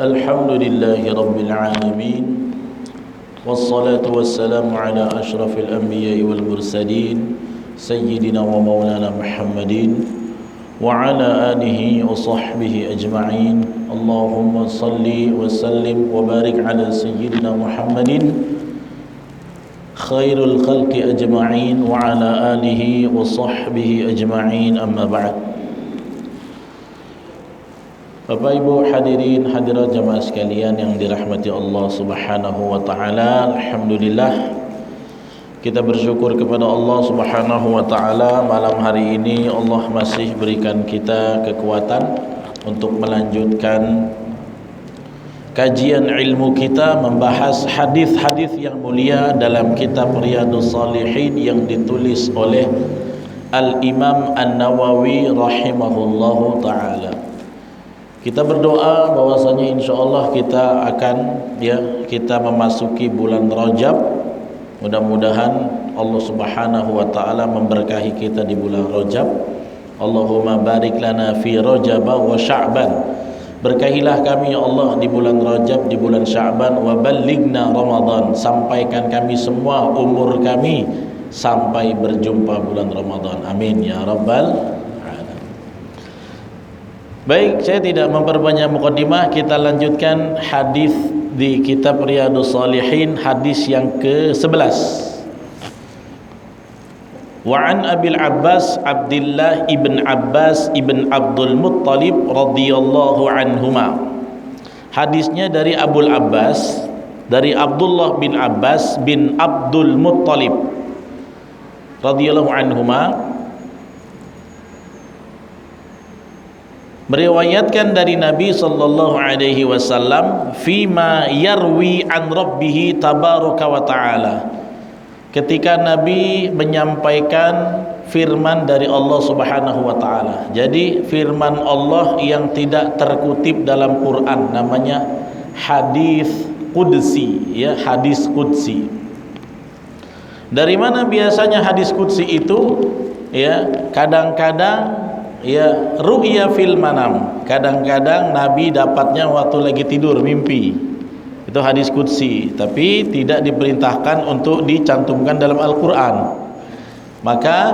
Alhamdulillahi Rabbil Alamin, wassalatu wassalamu ala ashrafil anbiya'i wal mursalin, Sayyidina wa maulana Muhammadin wa ala alihi wa sahbihi ajma'in. Allahumma salli wa sallim wa barik ala Sayyidina Muhammadin khairul khalqi ajma'in wa ala alihi wa sahbihi ajma'in, amma ba'd. Bapak Ibu hadirin hadirat jamaah sekalian yang dirahmati Allah Subhanahu wa taala, alhamdulillah kita bersyukur kepada Allah Subhanahu wa taala, malam hari ini Allah masih berikan kita kekuatan untuk melanjutkan kajian ilmu kita, membahas hadis-hadis yang mulia dalam kitab Riyadhus Shalihin yang ditulis oleh Al-Imam An-Nawawi rahimahullahu taala. Kita berdoa bahwasanya insyaallah kita akan kita memasuki bulan Rajab. Mudah-mudahan Allah Subhanahu wa taala memberkahi kita di bulan Rajab. Allahumma barik lana fi Rajab wa Sya'ban. Berkahilah kami ya Allah di bulan Rajab, di bulan Sya'ban, wa ballighna Ramadan. Sampaikan kami semua umur kami sampai berjumpa bulan Ramadan. Amin ya rabbal. Baik, saya tidak memperbanyak mukadimah, kita lanjutkan hadis di kitab Riyadhus Shalihin, hadis yang ke-11. Wa an Abil Abbas Abdullah ibn Abbas ibn Abdul Muttalib radhiyallahu anhuma. Hadisnya dari Abul Abbas, dari Abdullah bin Abbas bin Abdul Muttalib radhiyallahu anhuma, meriwayatkan dari Nabi sallallahu alaihi wasallam fima yarwi an rabbih tabaraka wa taala, ketika Nabi menyampaikan firman dari Allah Subhanahu wa taala. Jadi firman Allah yang tidak terkutip dalam Quran, namanya hadis qudsi, ya, hadis qudsi. Dari mana biasanya hadis qudsi itu? Ya, kadang-kadang ru'ya fil manam. Kadang-kadang Nabi dapatnya waktu lagi tidur, mimpi. Itu hadis qudsi, tapi tidak diperintahkan untuk dicantumkan dalam Al-Qur'an. Maka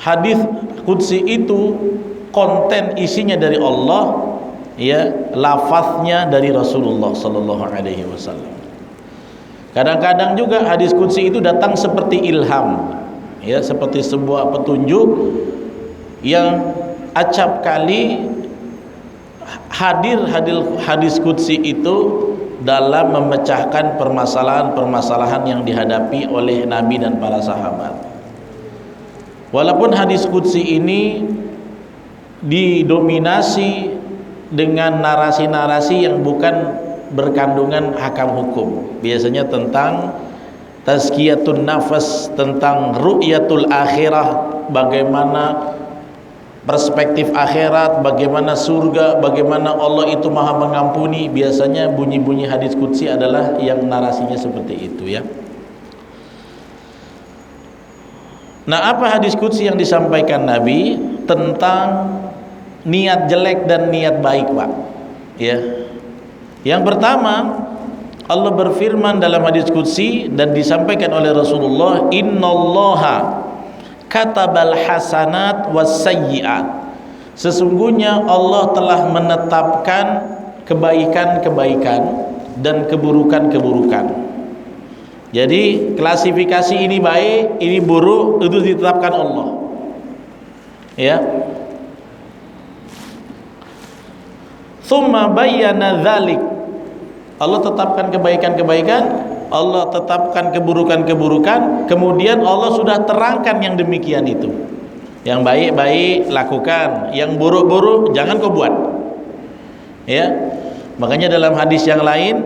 hadis qudsi itu konten isinya dari Allah, lafaznya dari Rasulullah sallallahu alaihi wasallam. Kadang-kadang juga hadis qudsi itu datang seperti ilham, seperti sebuah petunjuk yang acap kali hadir hadis qudsi itu dalam memecahkan permasalahan-permasalahan yang dihadapi oleh Nabi dan para sahabat. Walaupun hadis qudsi ini didominasi dengan narasi-narasi yang bukan berkandungan hakam hukum, biasanya tentang tazkiyatun nafas, tentang ru'yatul akhirah, bagaimana perspektif akhirat, bagaimana surga, bagaimana Allah itu maha mengampuni. Biasanya bunyi-bunyi hadis qudsi adalah yang narasinya seperti itu, ya. Nah, apa hadis qudsi yang disampaikan Nabi? Tentang niat jelek dan niat baik, Pak. Yang pertama, Allah berfirman dalam hadis qudsi dan disampaikan oleh Rasulullah, innallaha katabal hasanat was sayyiat. Sesungguhnya Allah telah menetapkan kebaikan-kebaikan dan keburukan-keburukan. Jadi klasifikasi ini baik, ini buruk, itu ditetapkan Allah. Tsumma bayyana dzalik. Allah tetapkan kebaikan-kebaikan, Allah tetapkan keburukan-keburukan, kemudian Allah sudah terangkan yang demikian itu. Yang baik-baik lakukan, yang buruk-buruk jangan kau buat. Makanya dalam hadis yang lain,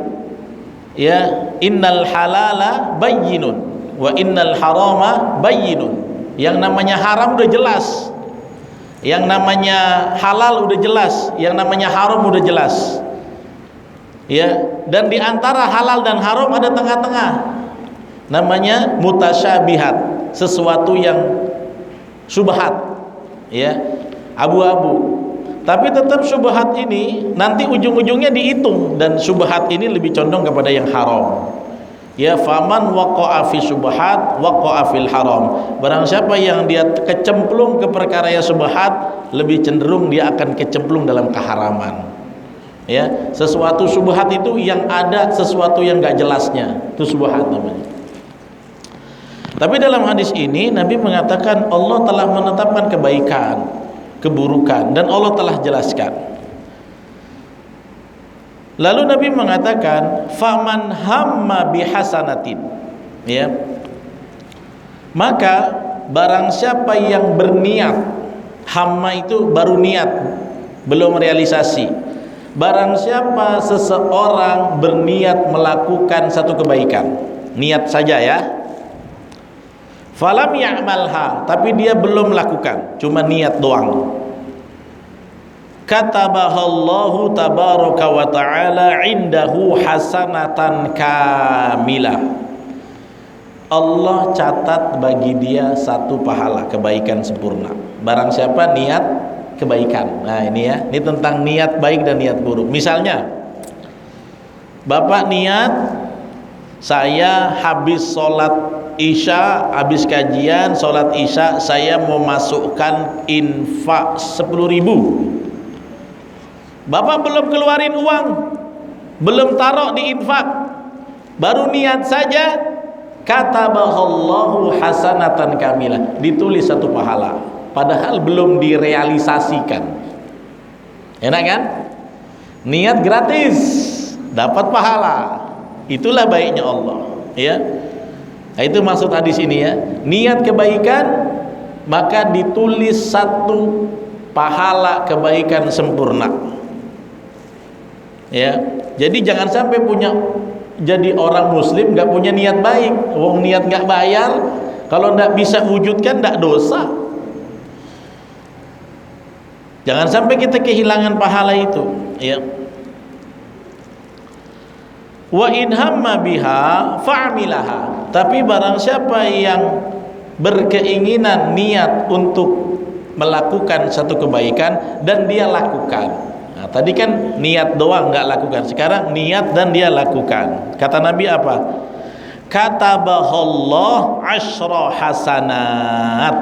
innal halala bayyinun wa innal harama bayyinun. Yang namanya haram udah jelas, yang namanya halal udah jelas, yang namanya haram udah jelas. Dan di antara halal dan haram ada tengah-tengah, namanya mutasyabihat, sesuatu yang syubhat, abu-abu. Tapi tetap syubhat ini nanti ujung-ujungnya dihitung, dan syubhat ini lebih condong kepada yang haram. Ya, faman waqa'a fi syubhat waqa'a fil haram. Barang siapa yang dia kecemplung ke perkara yang syubhat, lebih cenderung dia akan kecemplung dalam keharaman. Ya, sesuatu syubhat itu yang ada sesuatu yang enggak jelasnya, itu syubhat namanya. Tapi dalam hadis ini Nabi mengatakan Allah telah menetapkan kebaikan, keburukan, dan Allah telah jelaskan. Lalu Nabi mengatakan faman hamma bihasanatin, ya, maka barang siapa yang berniat, hamma itu baru niat, belum realisasi. Barang siapa seseorang berniat melakukan satu kebaikan, niat saja ya, falam ya'malha, tapi dia belum melakukan, cuma niat doang, katabahallahu tabaraka wa ta'ala indahu hasanatan kamilah, Allah catat bagi dia satu pahala kebaikan sempurna. Barang siapa niat kebaikan. Nah ini ya, ini tentang niat baik dan niat buruk. Misalnya Bapak niat, saya habis sholat isya, habis kajian sholat isya, saya mau masukkan infak 10.000. Bapak belum keluarin uang, belum taruh di infak, baru niat saja, katabahallahu hasanatan kamilah, ditulis satu pahala, padahal belum direalisasikan. Enak kan? Niat gratis, dapat pahala. Itulah baiknya Allah, ya. Nah, itu maksud hadis ini ya. Niat kebaikan, maka ditulis satu pahala kebaikan sempurna. Ya, jadi jangan sampai jadi orang muslim nggak punya niat baik. Wong niat nggak bayar, kalau nggak bisa wujudkan nggak dosa. Jangan sampai kita kehilangan pahala itu. Ya. Wa in hamma biha fa'amilaha. Tapi barang siapa yang berkeinginan niat untuk melakukan satu kebaikan dan dia lakukan. Nah, tadi kan niat doang nggak lakukan, sekarang niat dan dia lakukan. Kata Nabi apa? Katabahallah asyra hasanat.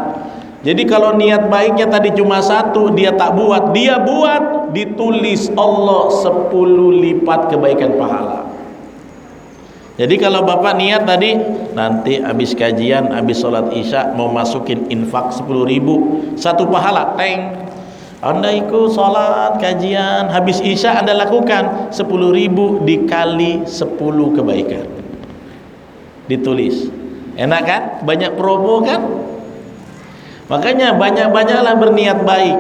Jadi kalau niat baiknya tadi cuma satu, dia tak buat, dia buat, ditulis Allah 10 lipat kebaikan pahala. Jadi kalau Bapak niat tadi, nanti habis kajian, habis sholat isya mau masukin infak 10.000, satu pahala, teng. Anda ikut sholat, kajian, habis isya Anda lakukan 10.000 dikali 10 kebaikan, ditulis. Enak kan? Banyak promo kan? Makanya banyak-banyaklah berniat baik.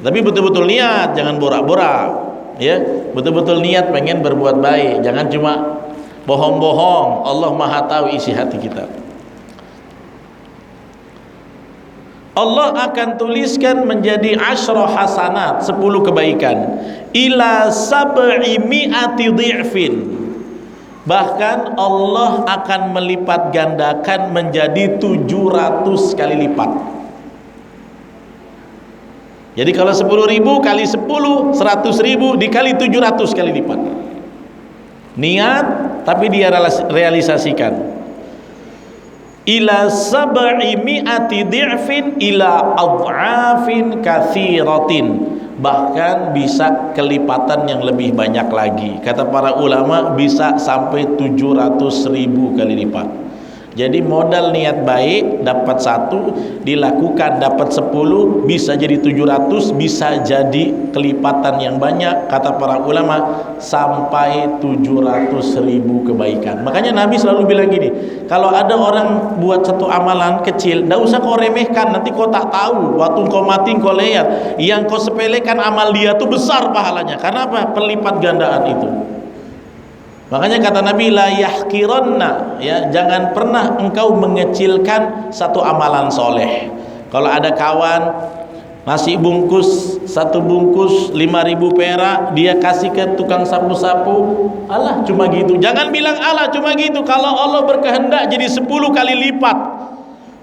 Tapi betul-betul niat, jangan borak-borak. Ya, betul-betul niat pengen berbuat baik, jangan cuma bohong-bohong. Allah Maha tahu isi hati kita. Allah akan tuliskan menjadi asyra hasanat, 10 kebaikan, ila 700 dhi'fin. Bahkan Allah akan melipat gandakan menjadi 700 kali lipat. Jadi kalau 10.000 kali 10, 100.000 dikali 700 kali lipat. Niat tapi dia realisasikan. Ila 700 dhi'fin ila adhafin katsiratin, bahkan bisa kelipatan yang lebih banyak lagi. Kata para ulama bisa sampai 700.000 kali lipat. Jadi modal niat baik dapat 1, dilakukan dapat 10, bisa jadi 700, bisa jadi kelipatan yang banyak. Kata para ulama sampai 700.000 kebaikan. Makanya Nabi selalu bilang gini, kalau ada orang buat satu amalan kecil, tidak usah kau remehkan, nanti kau tak tahu waktu kau mati kau lihat yang kau sepelekan amal dia itu besar pahalanya. Karena apa? Pelipat gandaan itu. Makanya kata Nabi, la yahkiranna, ya, jangan pernah engkau mengecilkan satu amalan soleh. Kalau ada kawan nasi bungkus, satu bungkus 5.000 perak, dia kasih ke tukang sapu-sapu, alah cuma gitu. Jangan bilang alah cuma gitu. Kalau Allah berkehendak jadi 10 kali lipat,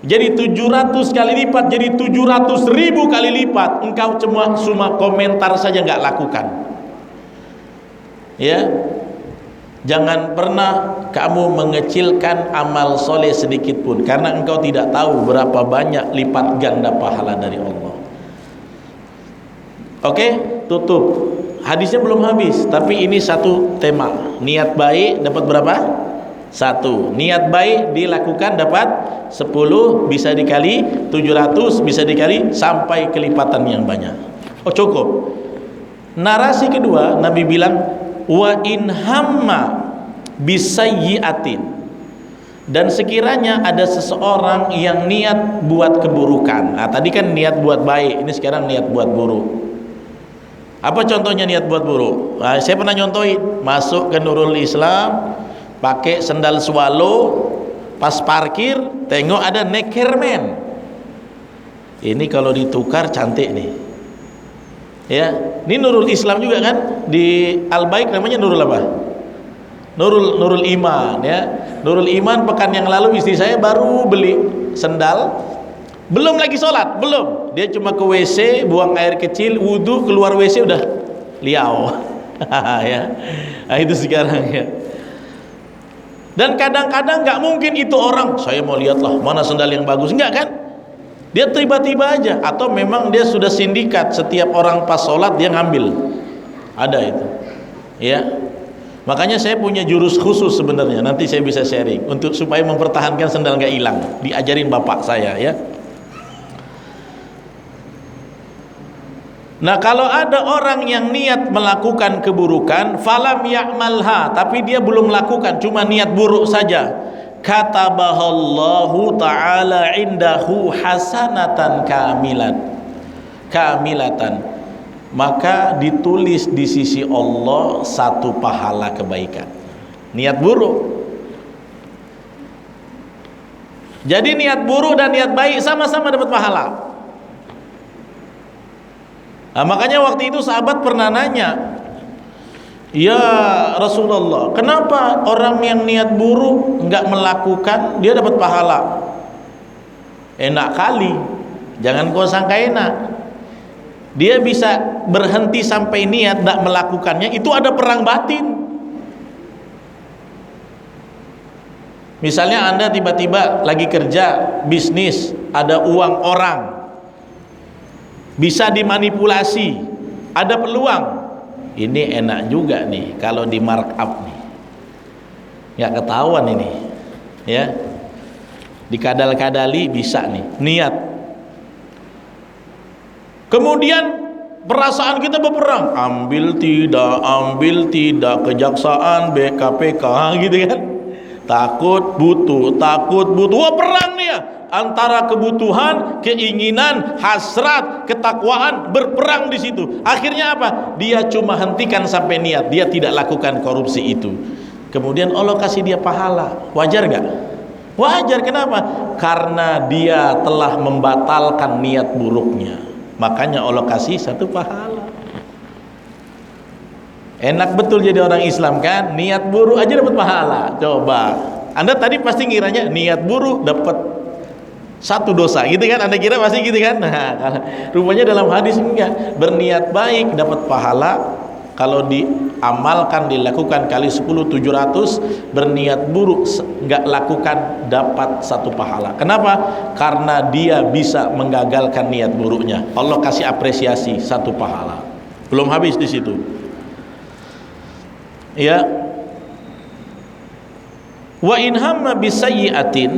jadi 700 kali lipat, jadi 700.000 kali lipat. Engkau cuma komentar saja nggak lakukan. Ya, jangan pernah kamu mengecilkan amal soleh sedikit pun, karena engkau tidak tahu berapa banyak lipat ganda pahala dari Allah. Oke, tutup. Hadisnya belum habis, tapi ini satu tema. Niat baik dapat berapa? 1. Niat baik dilakukan dapat 10, bisa dikali 700, bisa dikali sampai kelipatan yang banyak. Oh, cukup. Narasi kedua, Nabi bilang, wa in hamma bisayyi'atin, dan sekiranya ada seseorang yang niat buat keburukan. Nah, tadi kan niat buat baik, ini sekarang niat buat buruk. Apa contohnya niat buat buruk? Nah, saya pernah nyontohin, masuk ke Nurul Islam pakai sendal swallow, pas parkir tengok ada Neckerman. Ini kalau ditukar cantik nih. Ya, ini Nurul Islam juga kan? Di Al-Baik namanya Nurul apa? Nurul Iman, ya. Nurul Iman pekan yang lalu istri saya baru beli sendal, belum lagi sholat, belum. Dia cuma ke WC, buang air kecil, wudhu, keluar WC udah liau. Ya. Nah, itu sekarang ya. Dan kadang-kadang nggak mungkin itu orang, saya mau lihatlah mana sendal yang bagus, enggak kan? Dia tiba-tiba aja, atau memang dia sudah sindikat, setiap orang pas sholat dia ngambil. Ada itu, ya. Makanya saya punya jurus khusus sebenarnya, nanti saya bisa sharing untuk supaya mempertahankan sendal nggak hilang. Diajarin bapak saya, ya. Nah, kalau ada orang yang niat melakukan keburukan, falam ya'malha, tapi dia belum melakukan, cuma niat buruk saja, katabahallahu ta'ala indahu hasanatan kamilatan, maka ditulis di sisi Allah satu pahala kebaikan. Niat buruk. Jadi niat buruk dan niat baik sama-sama dapat pahala. Nah, makanya waktu itu sahabat pernah nanya, ya Rasulullah, kenapa orang yang niat buruk nggak melakukan dia dapat pahala? Enak kali, jangan kau sangka enak. Dia bisa berhenti sampai niat nggak melakukannya, itu ada perang batin. Misalnya Anda tiba-tiba lagi kerja bisnis, ada uang orang, bisa dimanipulasi, ada peluang. Ini enak juga nih kalau di markup nih, nggak ketahuan ini, ya. Dikadal-kadali bisa nih, niat. Kemudian perasaan kita berperang, ambil tidak, kejaksaan, BKPK, gitu kan. Takut butuh, wah perang nih ya. Antara kebutuhan, keinginan, hasrat, ketakwaan berperang di situ. Akhirnya apa? Dia cuma hentikan sampai niat, dia tidak lakukan korupsi itu. Kemudian Allah kasih dia pahala. Wajar gak? Wajar. Kenapa? Karena dia telah membatalkan niat buruknya. Makanya Allah kasih satu pahala. Enak betul jadi orang Islam kan? Niat buruk aja dapat pahala. Coba. Anda tadi pasti ngiranya niat buruk dapat satu dosa, gitu kan? Anda kira pasti gitu kan? Nah, rupanya dalam hadis enggak. Berniat baik dapat pahala. Kalau diamalkan, dilakukan kali 10 700, berniat buruk enggak lakukan dapat satu pahala. Kenapa? Karena dia bisa menggagalkan niat buruknya. Allah kasih apresiasi satu pahala. Belum habis di situ. Ya. Wa in hamma bisayyi'atin,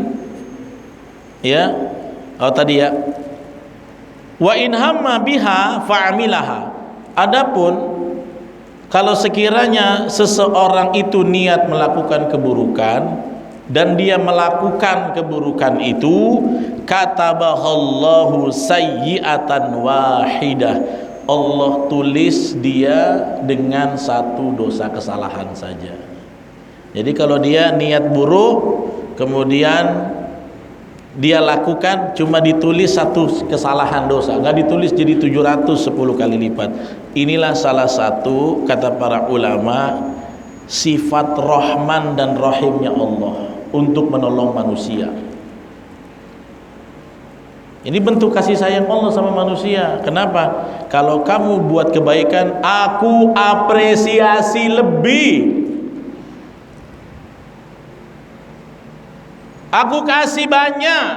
ya, oh tadi ya, wa in hamma biha fa'amilaha. Adapun kalau sekiranya seseorang itu niat melakukan keburukan dan dia melakukan keburukan itu, katabahallahu sayyi'atan wahidah, Allah tulis dia dengan satu dosa kesalahan saja. Jadi kalau dia niat buruk kemudian dia lakukan, cuma ditulis satu kesalahan dosa, nggak ditulis jadi 710 kali lipat. Inilah salah satu, kata para ulama, sifat Rahman dan Rahimnya Allah untuk menolong manusia. Ini bentuk kasih sayang Allah sama manusia. Kenapa? Kalau kamu buat kebaikan, aku apresiasi lebih. Aku kasih banyak.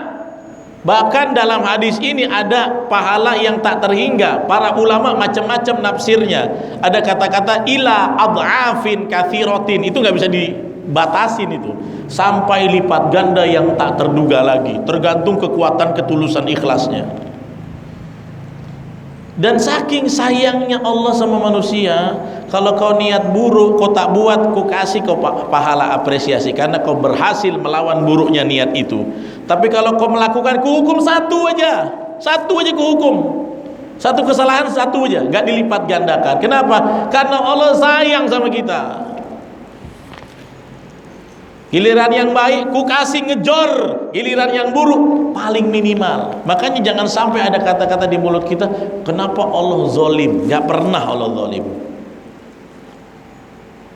Bahkan dalam hadis ini ada pahala yang tak terhingga. Para ulama macam-macam nafsirnya. Ada kata-kata ila ad'afin katsiratin. Itu nggak bisa dibatasin itu. Sampai lipat ganda yang tak terduga lagi. Tergantung kekuatan ketulusan ikhlasnya. Dan saking sayangnya Allah sama manusia, kalau kau niat buruk, kau tak buat, kau kasih kau pahala apresiasi karena kau berhasil melawan buruknya niat itu. Tapi kalau kau melakukan, ku hukum satu aja ku hukum. Satu kesalahan satu aja, gak dilipat gandakan. Kenapa? Karena Allah sayang sama kita. Giliran yang baik ku kasih ngejor, giliran yang buruk paling minimal. Makanya jangan sampai ada kata-kata di mulut kita, kenapa Allah zalim? Gak pernah Allah zalim.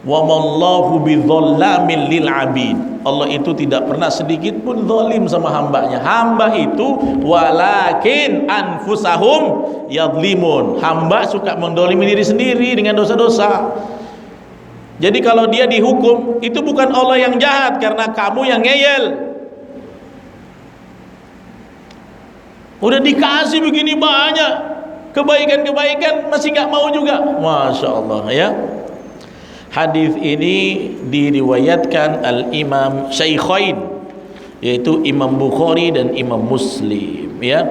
Wa mallahu bidzallamin lil abid. Allah itu tidak pernah sedikit pun zalim sama hambanya. Hamba itu walakin anfusahum yadlimun. Hamba suka mendolimi diri sendiri dengan dosa-dosa. Jadi kalau dia dihukum, itu bukan Allah yang jahat, karena kamu yang ngeyel. Udah dikasih begini banyak kebaikan-kebaikan, masih nggak mau juga. Masya Allah ya. Hadis ini diriwayatkan Al-Imam Syaikhain, yaitu Imam Bukhari dan Imam Muslim ya.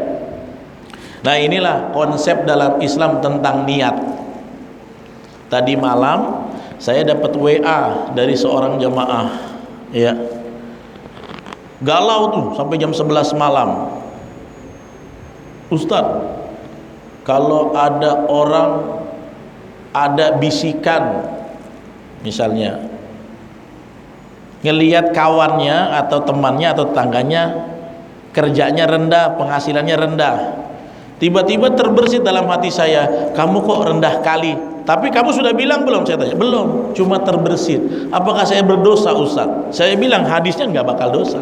Nah inilah konsep dalam Islam tentang niat. Tadi malam saya dapat WA dari seorang jamaah ya, galau tuh sampai jam 11 malam. Ustadz, kalau ada orang, ada bisikan misalnya ngelihat kawannya atau temannya atau tetangganya kerjanya rendah, penghasilannya rendah, tiba-tiba terbersit dalam hati saya, kamu kok rendah kali. Tapi kamu sudah bilang belum? Saya tanya. Belum, cuma terbersit. Apakah saya berdosa Ustaz? Saya bilang hadisnya nggak bakal dosa.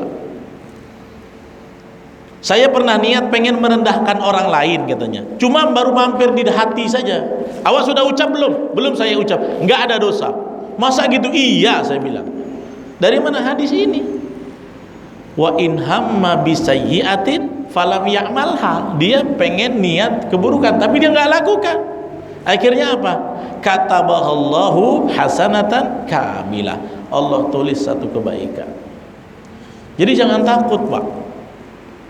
Saya pernah niat pengen merendahkan orang lain katanya, cuma baru mampir di hati saja. Awak sudah ucap belum? Belum saya ucap. Nggak ada dosa. Masa gitu? Iya saya bilang. Dari mana hadis ini? Wa in hamma bisayyi'atin falam ya'malha. Dia pengen niat keburukan tapi dia nggak lakukan. Akhirnya apa? Katabahallahu hasanatan kamilah. Allah tulis satu kebaikan. Jadi jangan takut Pak.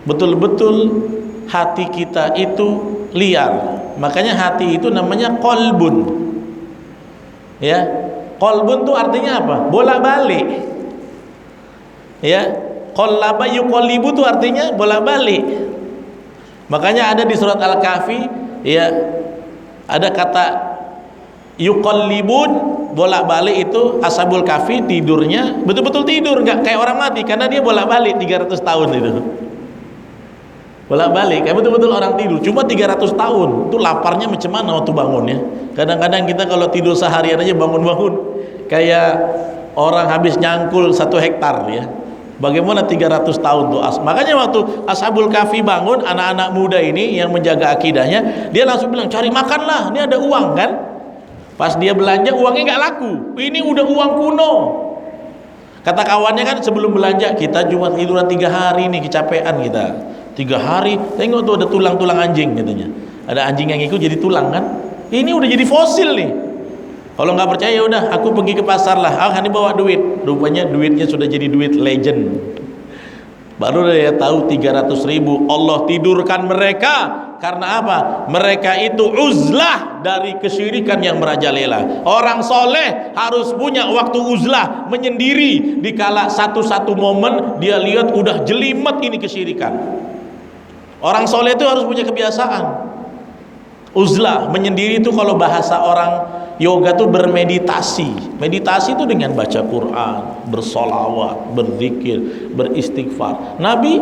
Betul-betul hati kita itu liar. Makanya hati itu namanya qalbun. Ya, qalbun itu artinya apa? Bolak-balik. Ya, qallaba yuqallibu itu artinya bolak-balik. Makanya ada di surat Al-Kahfi ya, ada kata yuqallibun, bolak-balik itu ashabul kahfi tidurnya betul-betul tidur, nggak kayak orang mati karena dia bolak-balik 300 tahun itu. Bolak-balik kayak betul-betul orang tidur cuma 300 tahun. Itu laparnya macam mana waktu bangun ya. Kadang-kadang kita kalau tidur seharian aja bangun-bangun kayak orang habis nyangkul 1 hektar ya. Bagaimana 300 tahun tuh. Makanya waktu ashabul kahfi bangun, anak-anak muda ini yang menjaga akidahnya, dia langsung bilang cari makanlah, ini ada uang kan. Pas dia belanja uangnya nggak laku, ini udah uang kuno. Kata kawannya kan sebelum belanja, kita cuma tiduran 3 hari nih, kecapean kita 3 hari, tengok tuh ada tulang-tulang anjing katanya. Ada anjing yang ikut jadi tulang kan. Ini udah jadi fosil nih. Kalau nggak percaya ya udah, aku pergi ke pasar lah. Ini bawa duit. Rupanya duitnya sudah jadi duit legend. Baru dia tahu 300.000 Allah tidurkan mereka. Karena apa? Mereka itu uzlah dari kesyirikan yang merajalela. Orang soleh harus punya waktu uzlah, menyendiri. Dikala satu-satu momen dia lihat udah jelimet ini kesyirikan. Orang soleh itu harus punya kebiasaan uzlah, menyendiri. Itu kalau bahasa orang yoga itu bermeditasi. Meditasi itu dengan baca Quran, bersolawat, berzikir, beristighfar. Nabi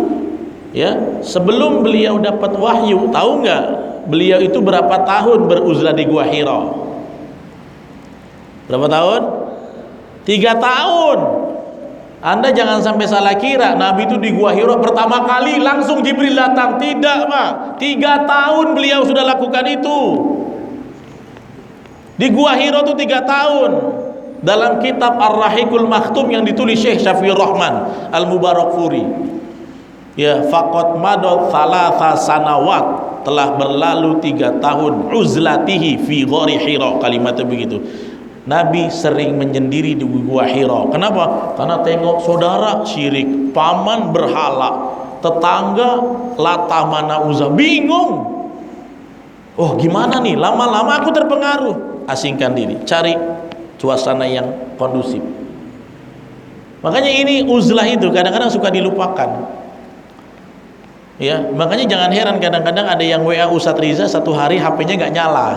ya, sebelum beliau dapat wahyu, tahu nggak beliau itu berapa tahun beruzlah di Gua Hira? Berapa tahun? 3 tahun. Anda jangan sampai salah kira Nabi itu di Gua Hira pertama kali langsung Jibril datang. Tidak, Pak. 3 tahun beliau sudah lakukan itu. Di Gua Hira itu 3 tahun. Dalam kitab Ar-Rahiqul Maktum yang ditulis Syekh Syafiur Rahman Al-Mubarakfuri, ya, faqad madad thalatha sanawat, telah berlalu 3 tahun, uzlatihi fi ghari Hira, kalimatnya begitu. Nabi sering menyendiri di Gua Hira. Kenapa? Karena tengok saudara syirik, paman berhala, tetangga Lata Mana Uzza, bingung. Oh, gimana nih? Lama-lama aku terpengaruh. Asingkan diri, cari suasana yang kondusif. Makanya ini uzlah itu kadang-kadang suka dilupakan. Ya, makanya jangan heran kadang-kadang ada yang WA Ustadz Riza 1 hari HP-nya nggak nyala,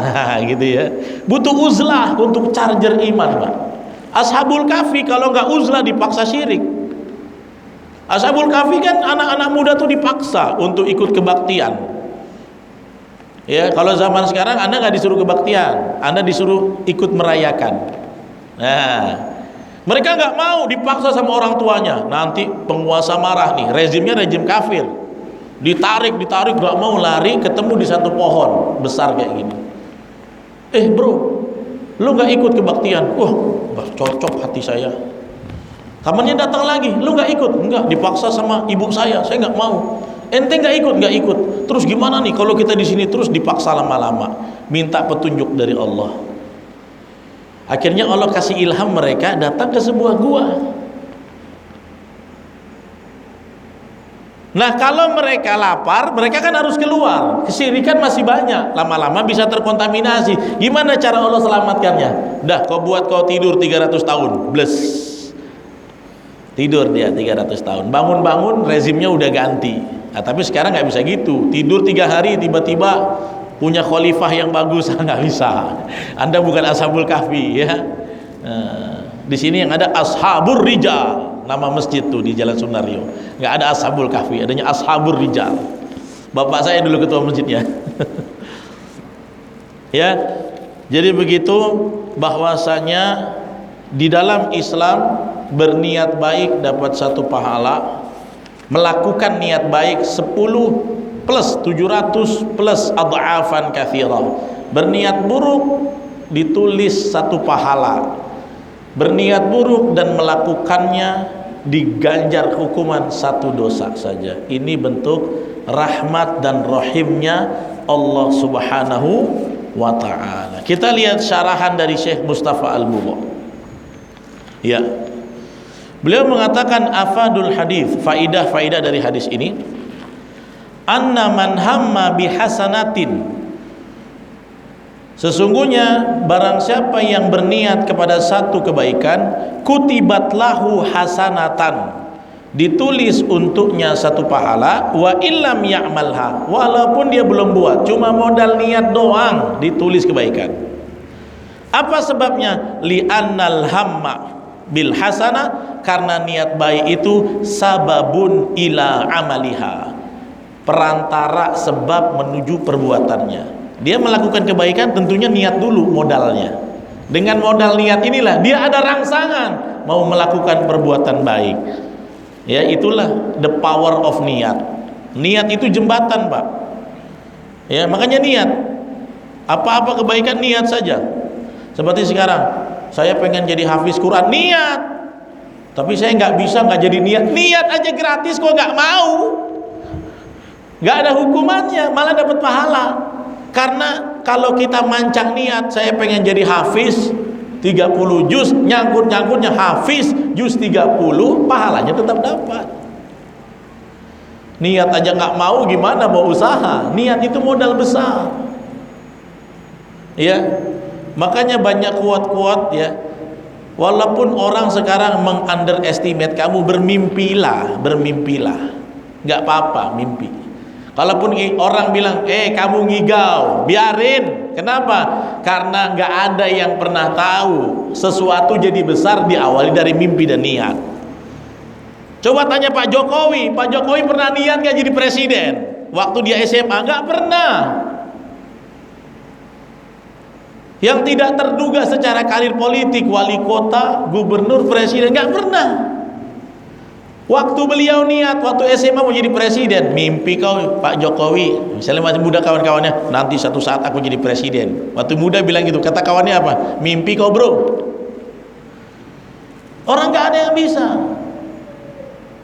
gitu ya. Butuh uzlah untuk charger iman, Pak. Ashabul Kahfi kalau nggak uzlah dipaksa syirik. Ashabul Kahfi kan anak-anak muda tuh dipaksa untuk ikut kebaktian. Ya, kalau zaman sekarang Anda nggak disuruh kebaktian, Anda disuruh ikut merayakan. Nah, mereka nggak mau, dipaksa sama orang tuanya. Nanti penguasa marah nih, rezimnya rezim kafir. Ditarik nggak mau, lari ketemu di satu pohon besar kayak gini. Bro, lu nggak ikut kebaktian? Wah, nggak cocok hati saya. Kamarnya datang lagi, lu nggak ikut? Enggak, dipaksa sama ibu saya nggak mau. Ente nggak ikut. Terus gimana nih kalau kita di sini terus dipaksa lama-lama? Minta petunjuk dari Allah. Akhirnya Allah kasih ilham, mereka datang ke sebuah gua. Nah, kalau mereka lapar, mereka kan harus keluar. Kesyirikan masih banyak, lama-lama bisa terkontaminasi. Gimana cara Allah selamatkannya? Dah, kau buat kau tidur 300 tahun, bless. Tidur dia 300 tahun. Bangun-bangun rezimnya udah ganti. Nah, tapi sekarang nggak bisa gitu. Tidur 3 hari tiba-tiba punya khalifah yang bagus, nggak bisa. Anda bukan Ashabul Kahfi, ya. Di sini yang ada Ashabur Rijal. Nama masjid tuh di Jalan Sunario. Nggak ada Ashabul Kahfi, adanya Ashabur Rijal. Bapak saya dulu ketua masjidnya. Ya, jadi begitu bahwasanya di dalam Islam berniat baik dapat 1 pahala, melakukan niat baik 10 plus 700 plus adhafan katsira. Berniat buruk ditulis 1 pahala. Berniat buruk dan melakukannya diganjar hukuman 1 dosa saja. Ini bentuk rahmat dan rahimnya Allah Subhanahu wa ta'ala. Kita lihat syarahan dari Syekh Mustafa Al-Mubah. Ya, beliau mengatakan afadul hadis, faidah dari hadis ini, anna man hamma bihasanatin, sesungguhnya barang siapa yang berniat kepada 1 kebaikan, kutibat lahu hasanatan, ditulis untuknya 1 pahala, wa illam ya'malha, walaupun dia belum buat, cuma modal niat doang ditulis kebaikan. Apa sebabnya? Li'annal hamma bil hasanah, karena niat baik itu sababun ila amaliha, perantara sebab menuju perbuatannya. Dia melakukan kebaikan tentunya niat dulu modalnya. Dengan modal niat inilah dia ada rangsangan mau melakukan perbuatan baik. Ya, itulah the power of niat. Niat itu jembatan, Pak. Ya, makanya niat. Apa-apa kebaikan niat saja. Seperti sekarang, saya pengen jadi hafiz Quran, niat. Tapi saya nggak bisa, nggak jadi niat. Niat aja gratis kok nggak mau. Nggak ada hukumannya, malah dapat pahala. Karena kalau kita mancang niat, saya pengen jadi hafiz 30 juz, nyangkut-nyangkutnya hafiz juz 30, pahalanya tetap dapat. Niat aja nggak mau, gimana mau usaha? Niat itu modal besar. Ya, makanya banyak kuat-kuat ya. Walaupun orang sekarang meng-underestimate kamu, bermimpilah, nggak apa-apa mimpi. Kalaupun orang bilang, kamu ngigau, biarin. Kenapa? Karena nggak ada yang pernah tahu sesuatu jadi besar diawali dari mimpi dan niat. Coba tanya Pak Jokowi pernah niat nggak jadi presiden? Waktu dia SMA nggak pernah. Yang tidak terduga secara karir politik, wali kota, gubernur, presiden, nggak pernah. Waktu beliau niat, waktu SMA mau jadi presiden, mimpi kau Pak Jokowi, misalnya masih muda kawan-kawannya, nanti satu saat aku jadi presiden. Waktu muda bilang gitu, kata kawannya apa? Mimpi kau bro. Orang gak ada yang bisa.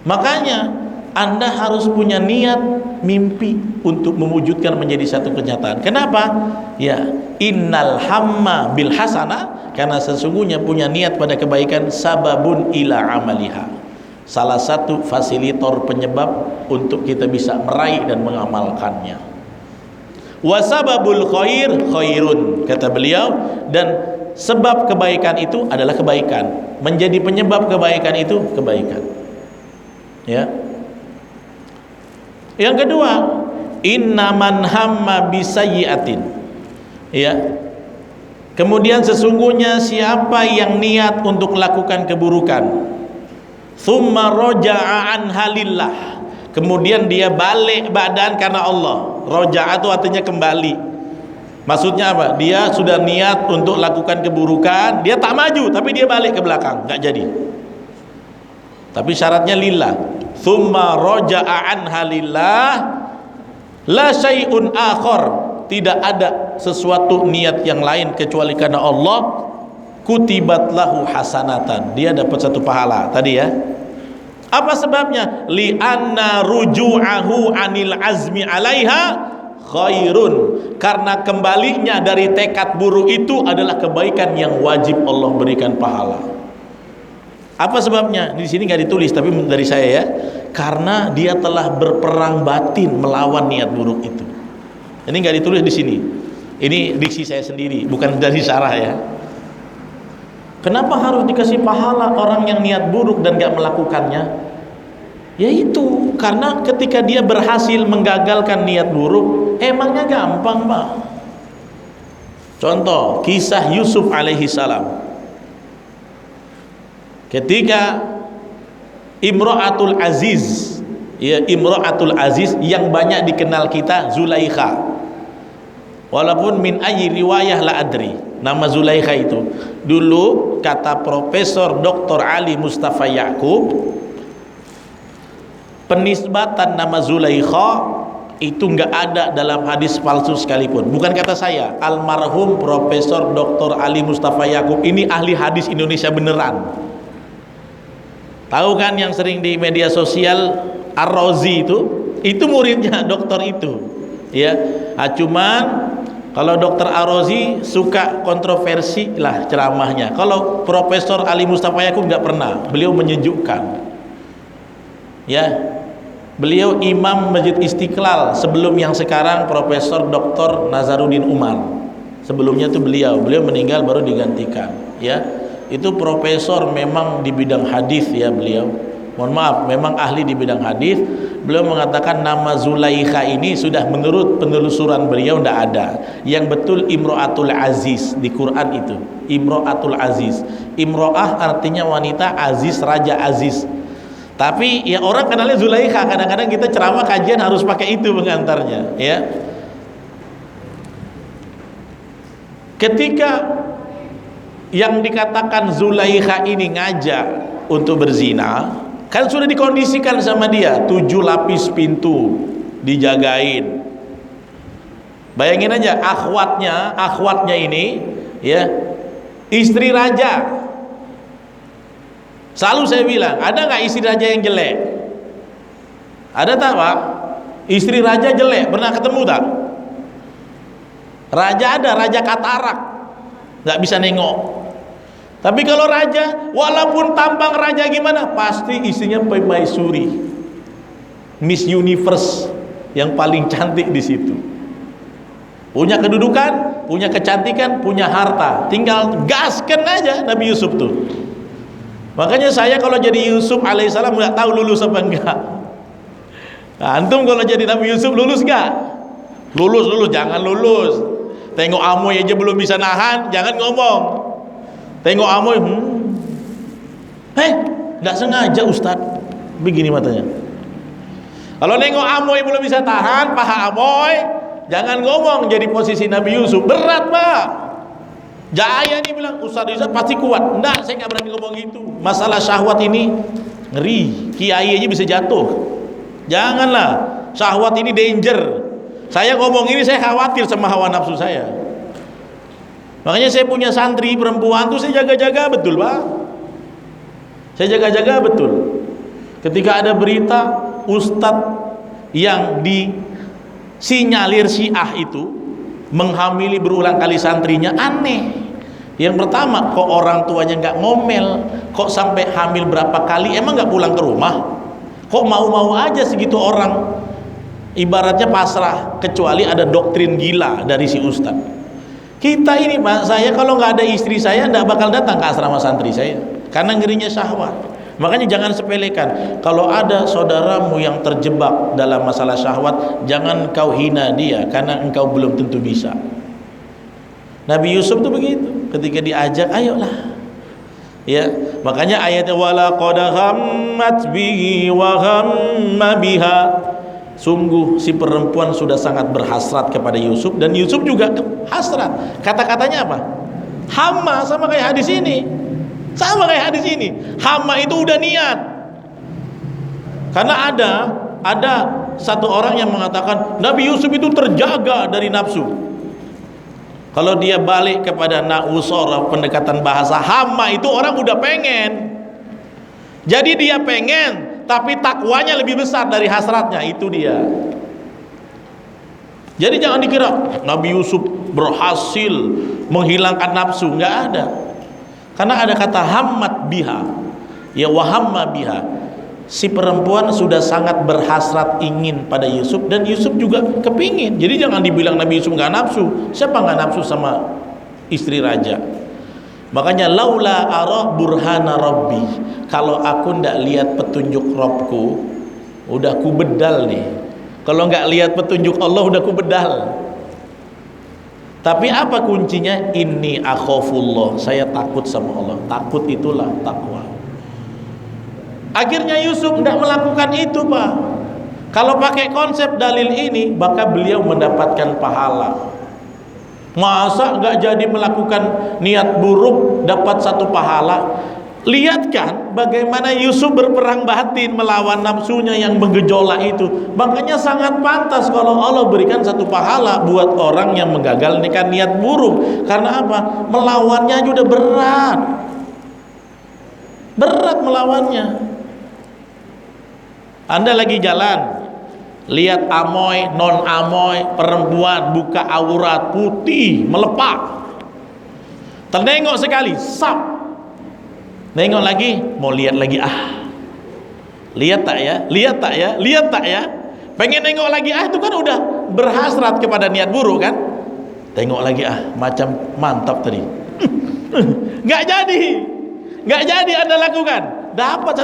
Makanya Anda harus punya niat, mimpi untuk mewujudkan menjadi satu kenyataan. Kenapa? Ya, innal hamma bil hasanah, karena sesungguhnya punya niat pada kebaikan sababun ila amaliha. Salah satu fasilitor penyebab untuk kita bisa meraih dan mengamalkannya. Wasababul khair khairun, kata beliau, dan sebab kebaikan itu adalah kebaikan. Menjadi penyebab kebaikan itu kebaikan. Ya. Yang kedua, innaman hamma bisayyi'atin. Ya. Kemudian sesungguhnya siapa yang niat untuk melakukan keburukan, thumma roja'a an halillah, kemudian dia balik badan karena Allah. Roja'a itu artinya kembali. Maksudnya apa? Dia sudah niat untuk lakukan keburukan, dia tak maju, tapi dia balik ke belakang, nggak jadi. Tapi syaratnya lillah. Thumma roja'a an halillah, la syai'un akhar, tidak ada sesuatu niat yang lain kecuali karena Allah. Kutibat lahu hasanatan, dia dapat satu pahala tadi ya. Apa sebabnya? Li anna ruju'ahu anil azmi alaiha khairun, karena kembalinya dari tekad buruk itu adalah kebaikan yang wajib Allah berikan pahala. Apa sebabnya? Di sini nggak ditulis tapi dari saya ya. Karena dia telah berperang batin melawan niat buruk itu. Ini nggak ditulis di sini. Ini diksi saya sendiri, bukan dari syarah ya. Kenapa harus dikasih pahala orang yang niat buruk dan gak melakukannya? Yaitu karena ketika dia berhasil menggagalkan niat buruk, emangnya gampang Pak. Contoh kisah Yusuf alaihi salam. Ketika Imra'atul Aziz, ya, Imra'atul Aziz yang banyak dikenal kita Zulaikha, walaupun min ayyi riwayah la adri, nama Zulaikha itu dulu kata Profesor Dr. Ali Mustafa Ya'qub, penisbatan nama Zulaikha itu nggak ada dalam hadis palsu sekalipun. Bukan kata saya, almarhum Profesor Dr. Ali Mustafa Ya'qub ini ahli hadis Indonesia beneran. Tahu kan yang sering di media sosial Ar-Razi itu muridnya dokter itu, ya. Cuman kalau Dr. Ar-Razi suka kontroversi lah ceramahnya. Kalau Profesor Ali Mustafa Ya'qub nggak pernah. Beliau menyejukkan. Ya, beliau imam Masjid Istiqlal sebelum yang sekarang Profesor Dr. Nazaruddin Umar. Sebelumnya itu beliau meninggal baru digantikan. Ya, itu profesor memang di bidang hadis ya beliau. Mohon maaf, memang ahli di bidang hadis. Beliau mengatakan nama Zulaikha ini sudah menurut penelusuran beliau tidak ada. Yang betul Imro'atul Aziz di Quran itu. Imro'atul Aziz. Imro'ah artinya wanita, Aziz raja Aziz. Tapi ya orang kenalnya Zulaikha. Kadang-kadang kita ceramah kajian harus pakai itu pengantarnya. Ya. Ketika yang dikatakan Zulaikha ini ngajak untuk berzina, kan sudah dikondisikan sama dia 7 lapis pintu dijagain. Bayangin aja akhwatnya ini ya istri raja. Selalu saya bilang, ada nggak istri raja yang jelek? Ada tak Pak? Istri raja jelek, pernah ketemu tak? Raja ada, raja katarak, nggak bisa nengok. Tapi kalau raja, walaupun tampang raja gimana, pasti istrinya permaisuri, Miss Universe yang paling cantik di situ. Punya kedudukan, punya kecantikan, punya harta, tinggal gaskan aja Nabi Yusuf tuh. Makanya saya kalau jadi Yusuf alaihissalam nggak tahu lulus apa enggak. Nah, antum kalau jadi Nabi Yusuf lulus nggak? Lulus, jangan lulus. Tengok Amoy aja belum bisa nahan, jangan ngomong. Tengok Amoy, nggak sengaja Ustadz, begini matanya. Kalau nengok Amoy belum bisa tahan, paha Amoy, jangan ngomong jadi posisi Nabi Yusuf, berat Pak. Jaya nih bilang, Ustadz pasti kuat. Enggak, saya nggak berani ngomong gitu. Masalah syahwat ini Ngeri, kiai aja bisa jatuh. Janganlah, syahwat ini danger. Saya ngomong ini saya khawatir sama hawa nafsu saya. Makanya saya punya santri perempuan tuh saya jaga-jaga betul, Pak. Saya jaga-jaga betul. Ketika ada berita ustadz yang disinyalir Syiah itu menghamili berulang kali santrinya, aneh. Yang pertama, kok orang tuanya nggak ngomel, kok sampai hamil berapa kali, emang nggak pulang ke rumah? Kok mau-mau aja segitu orang, ibaratnya pasrah, kecuali ada doktrin gila dari si ustadz. Kita ini, Pak, saya kalau nggak ada istri saya nggak bakal datang ke asrama santri saya, karena ngerinya syahwat. Makanya jangan sepelekan. Kalau ada saudaramu yang terjebak dalam masalah syahwat, jangan kau hina dia, karena engkau belum tentu bisa. Nabi Yusuf tuh begitu, ketika diajak, ayolah. Ya, makanya ayatnya wala qad hammat bihi wa hamma biha. Sungguh si perempuan sudah sangat berhasrat kepada Yusuf, dan Yusuf juga hasrat. Kata-katanya apa? Hamma, sama kayak hadis ini. Sama kayak hadis ini. Hamma itu udah niat. Karena ada satu orang yang mengatakan Nabi Yusuf itu terjaga dari nafsu. Kalau dia balik kepada na'usara, pendekatan bahasa, hamma itu orang udah pengen. Jadi dia pengen, tapi takwanya lebih besar dari hasratnya, itu dia. Jadi jangan dikira Nabi Yusuf berhasil menghilangkan nafsu, nggak ada. Karena ada kata hammat biha, ya wahamma biha. Si perempuan sudah sangat berhasrat ingin pada Yusuf, dan Yusuf juga kepingin. Jadi jangan dibilang Nabi Yusuf nggak nafsu. Siapa nggak nafsu sama istri raja? Makanya laula ara burhana rabbi, kalau aku ndak lihat petunjuk Robku, udah ku bedal nih. Kalau nggak lihat petunjuk Allah, udah ku bedal. Tapi apa kuncinya? Inni akhafullah, saya takut sama Allah. Takut itulah takwa. Akhirnya Yusuf tidak melakukan itu, Pak. Kalau pakai konsep dalil ini, maka beliau mendapatkan pahala. Masa nggak jadi melakukan niat buruk dapat satu pahala? Lihat kan bagaimana Yusuf berperang batin melawan nafsunya yang menggejolak itu. Makanya sangat pantas kalau Allah berikan satu pahala buat orang yang menggagalkan niat buruk. Karena apa? Melawannya aja udah berat. Berat melawannya. Anda lagi jalan, lihat amoy, non amoy, perempuan buka aurat putih, melepak. Ternengok sekali, sap. Nengok lagi, mau lihat lagi, lihat tak ya, lihat tak ya, lihat tak ya. Pengen nengok lagi, itu kan udah berhasrat kepada niat buruk kan. Tengok lagi, macam mantap tadi. Nggak jadi Anda lakukan. Dapat